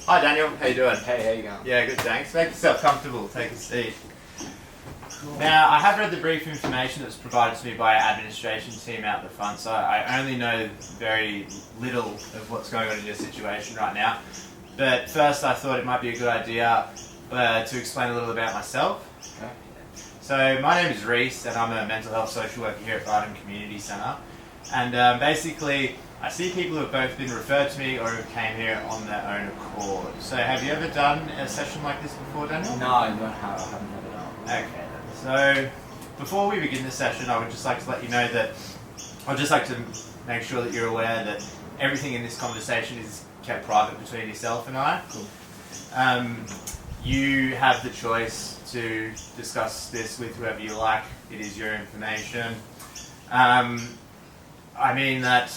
Hi Daniel, how you doing? Hey, how you going? Yeah, good, thanks. Make yourself comfortable, take a seat. Now, I have read the brief information that's provided to me by our administration team out the front, so I only know very little of what's going on in your situation right now. But first, I thought it might be a good idea to explain a little about myself. Okay. So, my name is Reiss, and I'm a mental health social worker here at Bardon Community Centre. And basically, I see people who have both been referred to me or who came here on their own accord. So, have you ever done a session like this before, Daniel? No, I haven't ever done. Okay then. So, before we begin the session, I would just like to let you know that I'd just like to make sure that you're aware that everything in this conversation is kept private between yourself and I. Cool. You have the choice to discuss this with whoever you like. It is your information. I mean that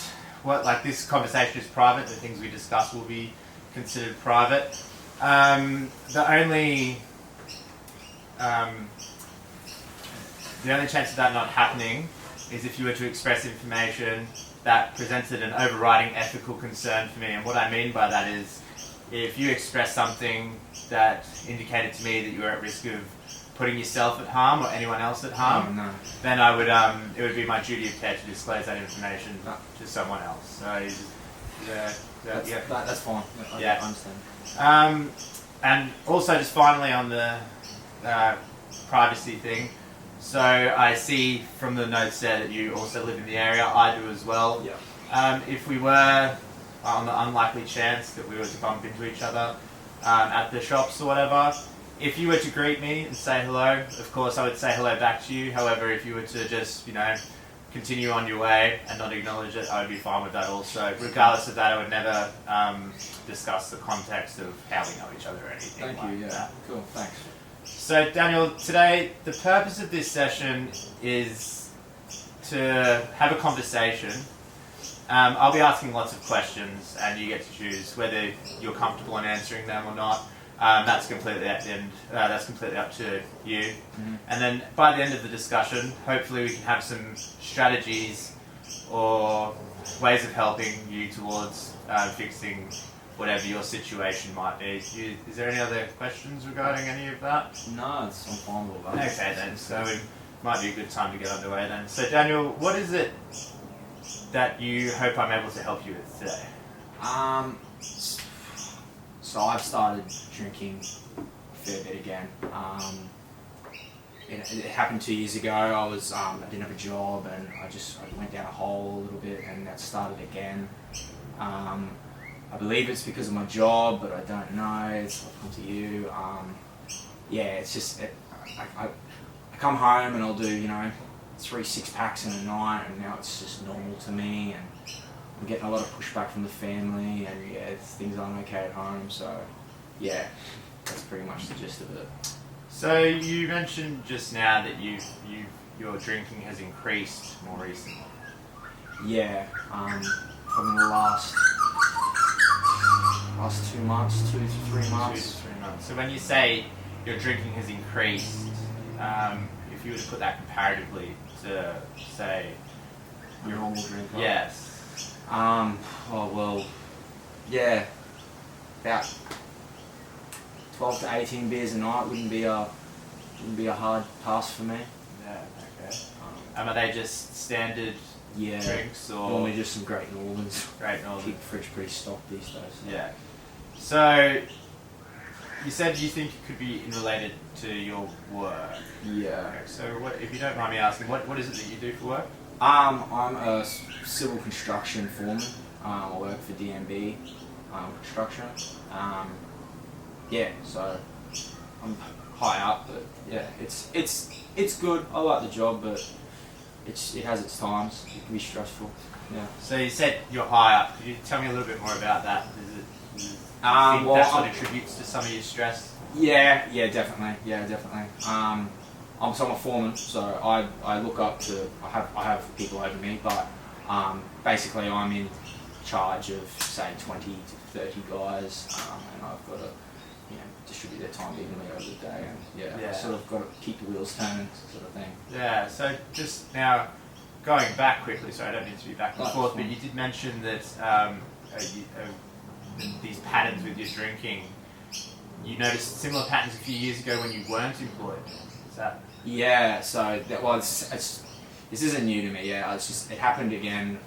this conversation is private. The things we discuss will be considered private. The only chance of that not happening is if you were to express information that presented an overriding ethical concern for me. And what I mean by that is, if you express something that indicated to me that you were at risk of putting yourself at harm or anyone else at harm, then I would it would be my duty of care to disclose that information to someone else. So That's fine. Yeah. I understand. And also, just finally on the privacy thing. So I see from the notes there that you also live in the area. I do as well. Yeah. If we were on the unlikely chance that we were to bump into each other at the shops or whatever, if you were to greet me and say hello, of course I would say hello back to you. However, if you were to just, continue on your way and not acknowledge it, I would be fine with that also. Regardless of that, I would never discuss the context of how we know each other or anything that. Cool, thanks. So Daniel, today the purpose of this session is to have a conversation. I'll be asking lots of questions and you get to choose whether you're comfortable in answering them or not. That's completely up to you. Mm-hmm. And then by the end of the discussion, hopefully we can have some strategies or ways of helping you towards fixing whatever your situation might be. Is there any other questions regarding any of that? No, I'm fine with all that. Okay then, so it might be a good time to get underway then. So Daniel, what is it that you hope I'm able to help you with today? So I've started drinking a fair bit again. It happened 2 years ago. I didn't have a job and I went down a hole a little bit and that started again. I believe it's because of my job, but I don't know. It's up to you. It's just I come home and I'll do 3 6-packs in a night, and now it's just normal to me. And I'm getting a lot of pushback from the family, and things aren't okay at home. So that's pretty much the gist of it. So you mentioned just now that your drinking has increased more recently. Yeah, probably the last 2 months, 2 to 3 months. 2 to 3 months. So when you say your drinking has increased, if you were to put that comparatively to, say, your normal drink, right? Yes. About 12 to 18 beers a night wouldn't be a hard pass for me. Yeah, okay. Are they just standard drinks or normally just some Great Northerns? Great Northern. Keep the fridge pretty stocked these days. Yeah. So you said you think it could be related to your work. Yeah. Okay, so if you don't mind me asking, what is it that you do for work? I'm a civil construction foreman. I work for DMB construction. So I'm high up, but it's good. I like the job, but it has its times. It can be stressful. Yeah. So you said you're high up. Could you tell me a little bit more about that? That's what attributes to some of your stress? Yeah, definitely. I'm a foreman, so I look up to. I have people over me, but basically I'm in charge of say 20 to 30 guys, and I've got to distribute their time evenly over the day, and I sort of got to keep the wheels turning, sort of thing. Yeah. So just now, going back quickly. Sorry, I don't mean to be back and forth, but you did mention that these patterns with your drinking, you noticed similar patterns a few years ago when you weren't employed. Is that? Yeah. So that was. This isn't new to me. Yeah. It happened again.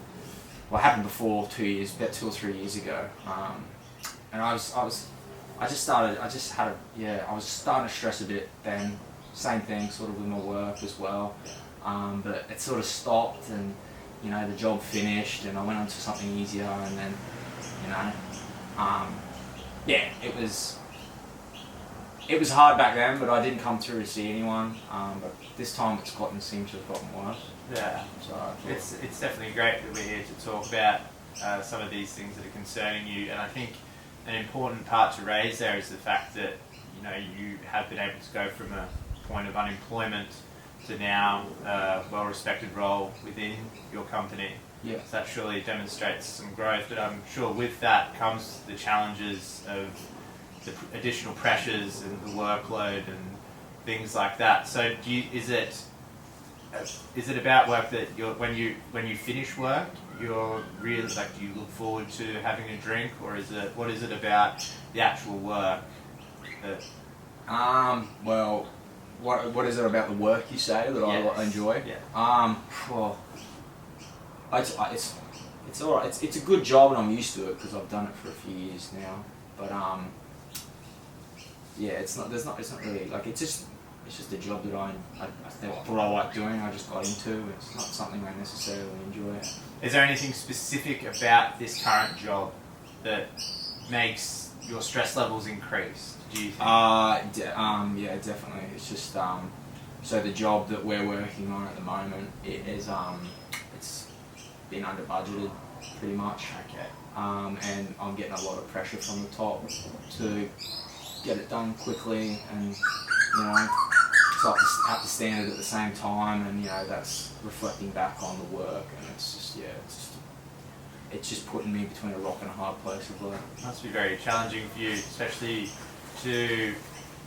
Well, it happened before 2 years, about 2 or 3 years ago. And I was starting to stress a bit then. Same thing, sort of with my work as well. But it sort of stopped, and the job finished, and I went on to something easier, and then it was hard back then, but I didn't come through to see anyone. But this time seems to have gotten worse. Yeah. So it's definitely great that we're here to talk about some of these things that are concerning you, and I think an important part to raise there is the fact that you have been able to go from a point of unemployment to now a well-respected role within your company. Yeah. So that surely demonstrates some growth, but I'm sure with that comes the challenges of the additional pressures and the workload and things like that. So is it about work that when you finish work, you're really do you look forward to having a drink, or what is it about the actual work that? Well, what is it about the work you say that I enjoy? Yeah. Well, it's all right. It's a good job, and I'm used to it because I've done it for a few years now. But it's not really it's just a job that I thought I liked doing. I just got into. It's not something I necessarily enjoy. Is there anything specific about this current job that makes your stress levels increase? Do you think? Yeah, definitely. It's just so the job that we're working on at the moment, it's been under budgeted pretty much. Okay. And I'm getting a lot of pressure from the top to get it done quickly, and it's up to standard at the same time, and that's reflecting back on the work, and it's just putting me between a rock and a hard place of work. It must be very challenging for you, especially to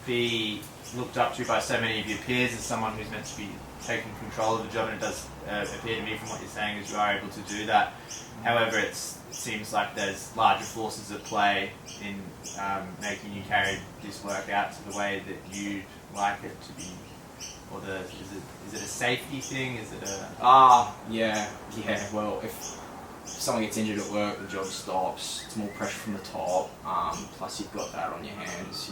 be looked up to by so many of your peers as someone who's meant to be taking control of the job, and it does appear to me from what you're saying is you are able to do that. However, it seems like there's larger forces at play in making you carry this work out to the way that you'd like it to be. Or is it a safety thing? Is it a... Yeah. Well, if someone gets injured at work, the job stops. It's more pressure from the top. Plus, you've got that on your hands.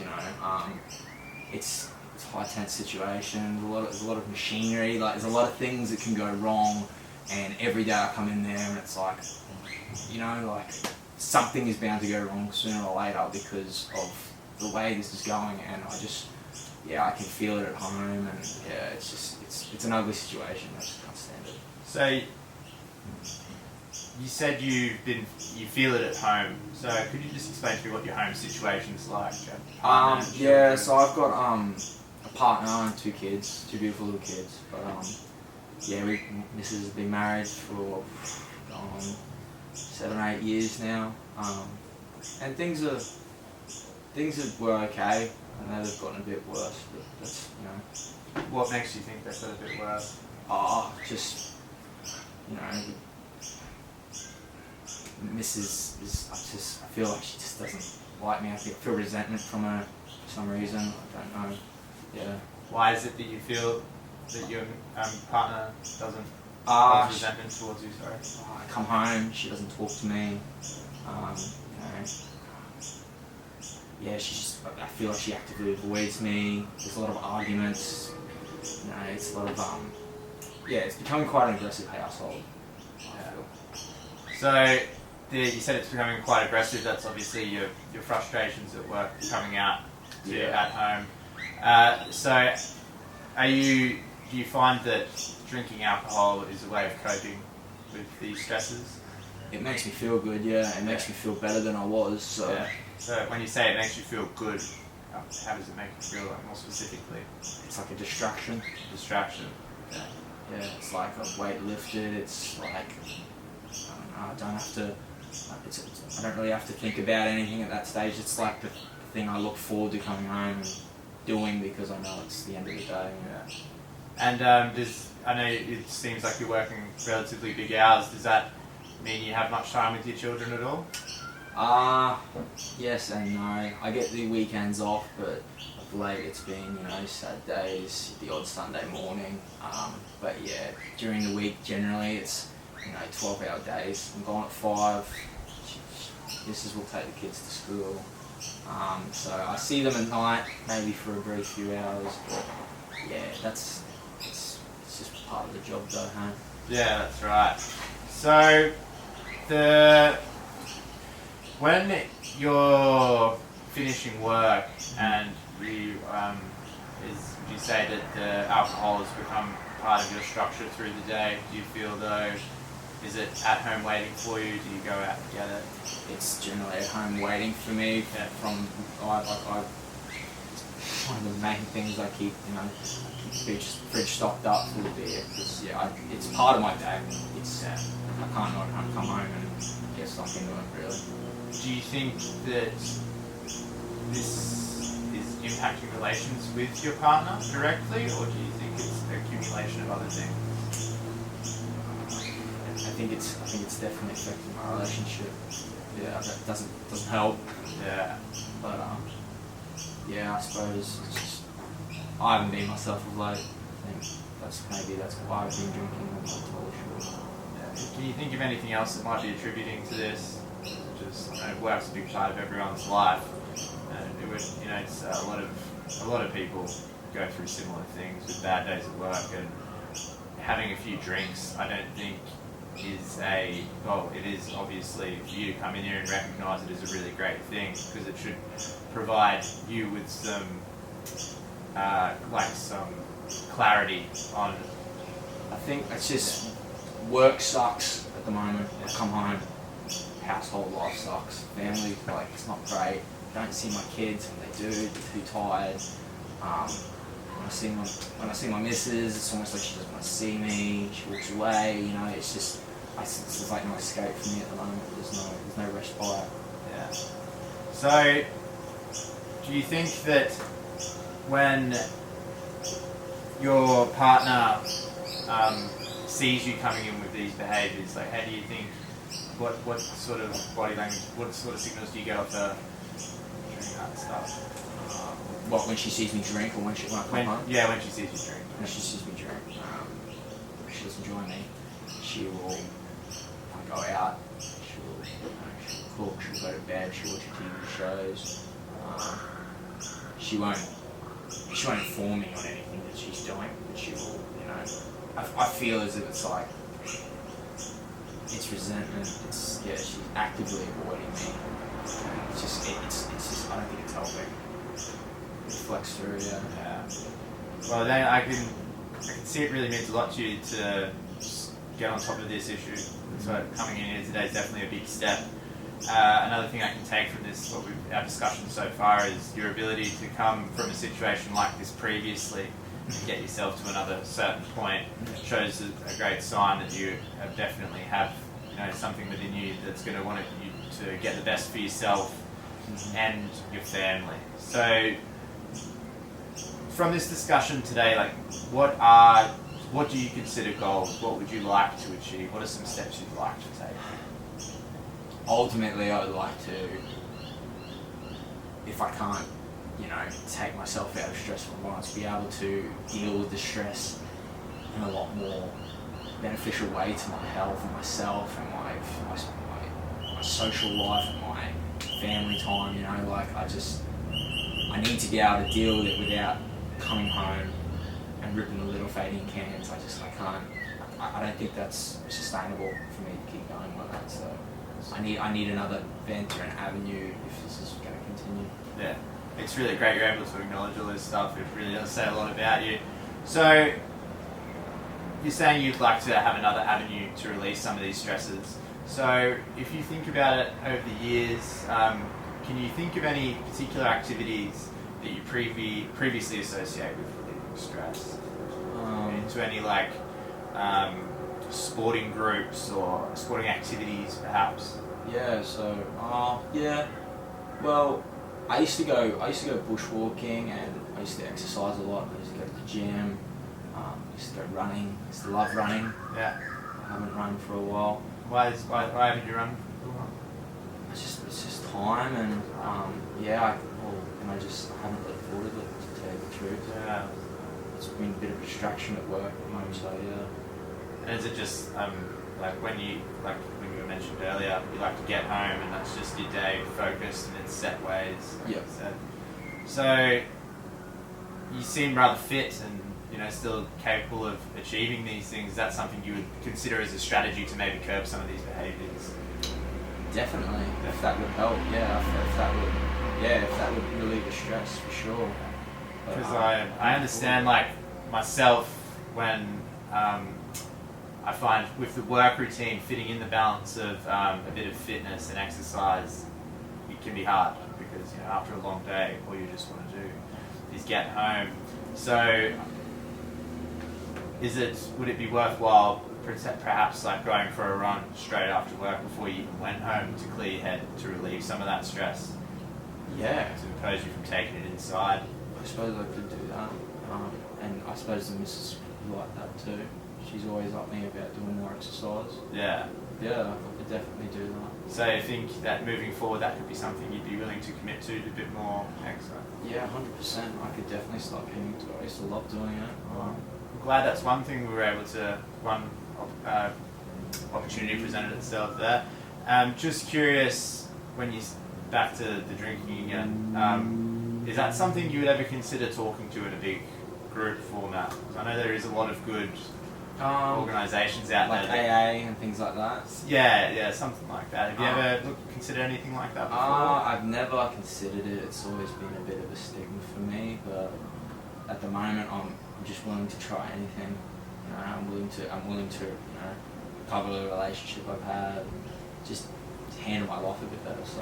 It's a high tense situation. There's a lot of machinery. There's a lot of things that can go wrong. And every day I come in there, and it's something is bound to go wrong sooner or later because of the way this is going. And I can feel it at home, and it's an ugly situation. I just can't stand it. So you said you feel it at home. So could you just explain to me what your home situation's like? So I've got a partner and 2 kids, 2 beautiful little kids. But Mrs. has been married for 7 or 8 years now, and things were okay. I know they've gotten a bit worse, but that's What makes you think they've got a bit worse? Mrs. I feel like she just doesn't like me. I feel resentment from her for some reason. I don't know. Yeah. Why is it that you feel that your partner doesn't have resentment towards you? Sorry. I come home, she doesn't talk to me. I feel like she actively avoids me. There's a lot of arguments. It's a lot of it's becoming quite an aggressive household. So you said it's becoming quite aggressive. That's obviously your frustrations at work coming out at home. So do you find that drinking alcohol is a way of coping with these stresses? It makes me feel good, yeah. It makes me feel better than I was. So. Yeah. So when you say it makes you feel good, how does it make you feel more specifically? It's like a distraction. Distraction. Yeah. Yeah, it's like a weight lifted. It's like I don't really have to think about anything at that stage. It's like the thing I look forward to coming home and doing because I know it's the end of the day. Yeah. And I know it seems like you're working relatively big hours. Does that mean you have much time with your children at all? Yes and no. I get the weekends off, but of late it's been, Saturdays, the odd Sunday morning. But yeah, during the week generally it's, 12-hour days. I'm going at 5. Missus will take the kids to school. So I see them at night, maybe for a brief few hours. But yeah, it's just part of the job though, huh? Yeah, that's right. So when you're finishing work and would you say that the alcohol has become part of your structure through the day? Do you feel though, is it at home waiting for you? Do you go out and get it? It's generally at home waiting for me. Yeah. It's one of the main things I keep, fridge stocked up full of beer because it's part of my day. I can't come home and get stuck into it really. Do you think that this is impacting relations with your partner directly, or do you think it's an accumulation of other things? I think it's definitely affecting my relationship. Yeah, that doesn't help. Yeah. But I suppose it's just I haven't been myself of late. I think that's why I've been drinking. I'm not totally sure. Yeah. Can you think of anything else that might be attributing to this? Just work's a big part of everyone's life, and it would, it's a lot of people go through similar things with bad days at work, and having a few drinks, I don't think is it is obviously for you to come in here and recognise it as a really great thing, because it should provide you with some some clarity on. I think it's just work sucks at the moment. I come home, household life sucks. Family, it's not great. Don't see my kids when they do. They're too tired. When I see my missus, it's almost like she doesn't want to see me. She walks away. It's just like no escape for me at the moment. There's no respite. Yeah. So, do you think that when your partner sees you coming in with these behaviours, how do you think? What sort of body language? What sort of signals do you get off her during that stuff? When she sees me drink, or when I come home? Yeah, when she sees you drink. When she sees me drink, if she doesn't join me, she will go out. She'll cook. She'll go to bed. She'll watch TV shows. She won't inform me on anything that she's doing, but she will. I feel as if it's like. It's resentment. She's actively avoiding me. And it's just. I don't think it's helping. It reflects through, yeah. Well, then I can see it really means a lot to you to just get on top of this issue. So coming in here today is definitely a big step. Another thing I can take from this, our discussion so far, is your ability to come from a situation like this previously and get yourself to another certain point shows a great sign that you definitely have something within you that's going to want you to get the best for yourself and your family. So from this discussion today, what do you consider goals? What would you like to achieve? What are some steps you'd like to take? Ultimately, I would like to, if I can't, take myself out of stressful environments, be able to deal with the stress in a lot more beneficial way to my health and myself and my social life and my family time. I need to be able to deal with it without coming home and ripping the little fading cans. I can't. I don't think that's sustainable for me to keep going like that. So I need another vent or an avenue if this is going to continue. Yeah, it's really great you're able to acknowledge all this stuff. It really does say a lot about you. So you're saying you'd like to have another avenue to release some of these stresses. So if you think about it over the years, can you think of any particular activities that you previously associate with relieving stress? Into any sporting groups or sporting activities, perhaps? Yeah. So well, I used to go bushwalking, and I used to exercise a lot. I used to go to the gym. I used to go running. I used to love running. Yeah. I haven't run for a while. Why haven't you run for a while? it's just time, and I haven't really thought of it, to tell you the truth. Yeah. It's been a bit of a distraction at work at the moment, so yeah. And is it just like when you were mentioned earlier, you like to get home and that's just your day focused and in set ways? Like Yep. you said. So you seem rather fit and still capable of achieving these things. Is that something you would consider as a strategy to maybe curb some of these behaviours? Definitely, if that would help, if that would relieve the stress, for sure. Because I understand, like myself, when I find with the work routine fitting in the balance of a bit of fitness and exercise, it can be hard because after a long day, all you just want to do is get home. So, would it be worthwhile perhaps like going for a run straight after work before you even went home to clear your head, to relieve some of that stress? Yeah. To impose you from taking it inside. I suppose I could do that. And I suppose the missus would like that too. She's always up me about doing more exercise. Yeah. Yeah, I could definitely do that. So I think that moving forward, that could be something you'd be willing to commit to a bit more exercise. Yeah, 100%. I could definitely start getting into it. I used to love doing it. I'm glad that's one thing we were able to, opportunity presented itself there. Just curious, when you back to the drinking again, is that something you would ever consider talking to in a big group format? 'Cause I know there is a lot of good organisations out like there. AA and things like that. Yeah, something like that. Have you ever considered anything like that before? I've never considered it. It's always been a bit of a stigma for me, but at the moment I'm just willing to try anything. I'm willing to cover the relationship I've had, and just handle my life a bit better. So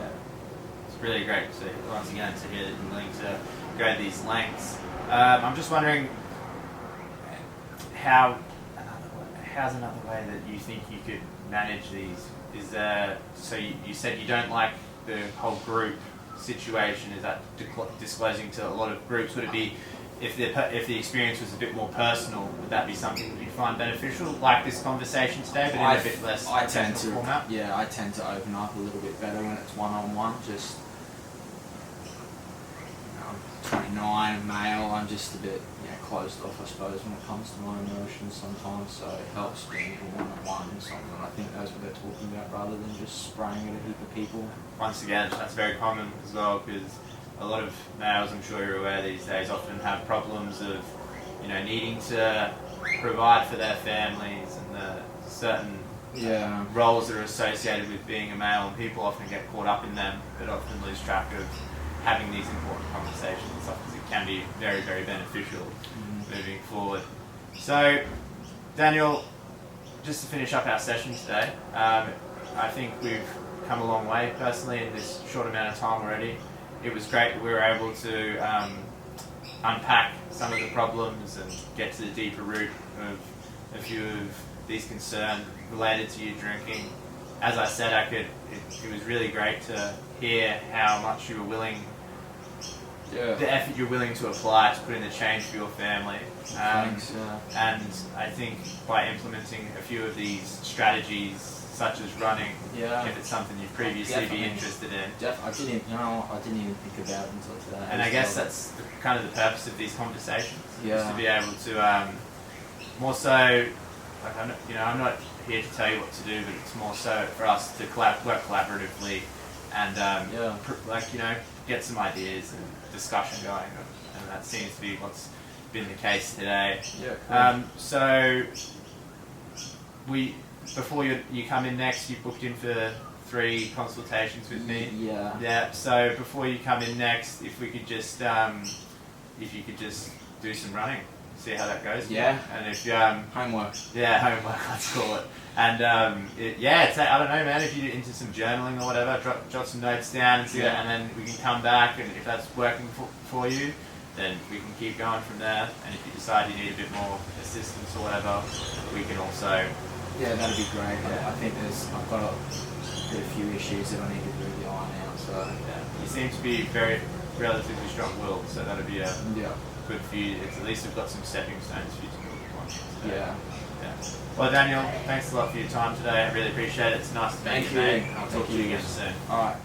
it's really great to once again to hear that you're willing to go these lengths. I'm just wondering how's another way that you think you could manage these? Is there, so you said you don't like the whole group situation. Is that disclosing to a lot of groups? Would it be if the experience was a bit more personal? Would that be something that you find beneficial, like this conversation today, but in a bit less technical format? Yeah, I tend to open up a little bit better when it's one-on-one. Just I'm 29, male. I'm just a bit closed off, I suppose, when it comes to my emotions sometimes. So it helps being one-on-one and something. I think that's what they're talking about, rather than just spraying at a heap of people. Once again, that's very common as well, because a lot of males, I'm sure you're aware these days, often have problems of, needing to provide for their families and the certain roles that are associated with being a male, and people often get caught up in them, but often lose track of having these important conversations and stuff, because it can be very, very beneficial moving forward. So, Daniel, just to finish up our session today, I think we've come a long way personally in this short amount of time already. It was great that we were able to unpack some of the problems and get to the deeper root of a few of these concerns related to you drinking. As I said, it was really great to hear how much you were willing, the effort you're willing to apply to put in the change for your family. Thanks. And I think by implementing a few of these strategies, such as running, if it's something you've previously been interested in. I didn't even think about it until today. And I guess that's kind of the purpose of these conversations, is to be able to more so, like I'm not here to tell you what to do, but it's more so for us to work collaboratively and get some ideas and discussion going, and that seems to be what's been the case today. So before you come in next, you booked in for 3 consultations with me. Yeah. So before you come in next, if you could just do some running, see how that goes. Yeah. And if homework. Yeah, homework, let's call it. And I don't know, man. If you're into some journaling or whatever, jot some notes down and see that, and then we can come back. And if that's working for you, then we can keep going from there. And if you decide you need a bit more assistance or whatever, we can also. Yeah, that'd be great. I think I've got a few issues that I need to really iron out. So you seem to be very relatively strong-willed, so that'd be good for you. At least we've got some stepping stones for you to move on. So. Yeah. Well, Daniel, thanks a lot for your time today. I really appreciate it. It's nice to meet Thank you, you. mate. I'll talk Thank to you you. again soon. Alright.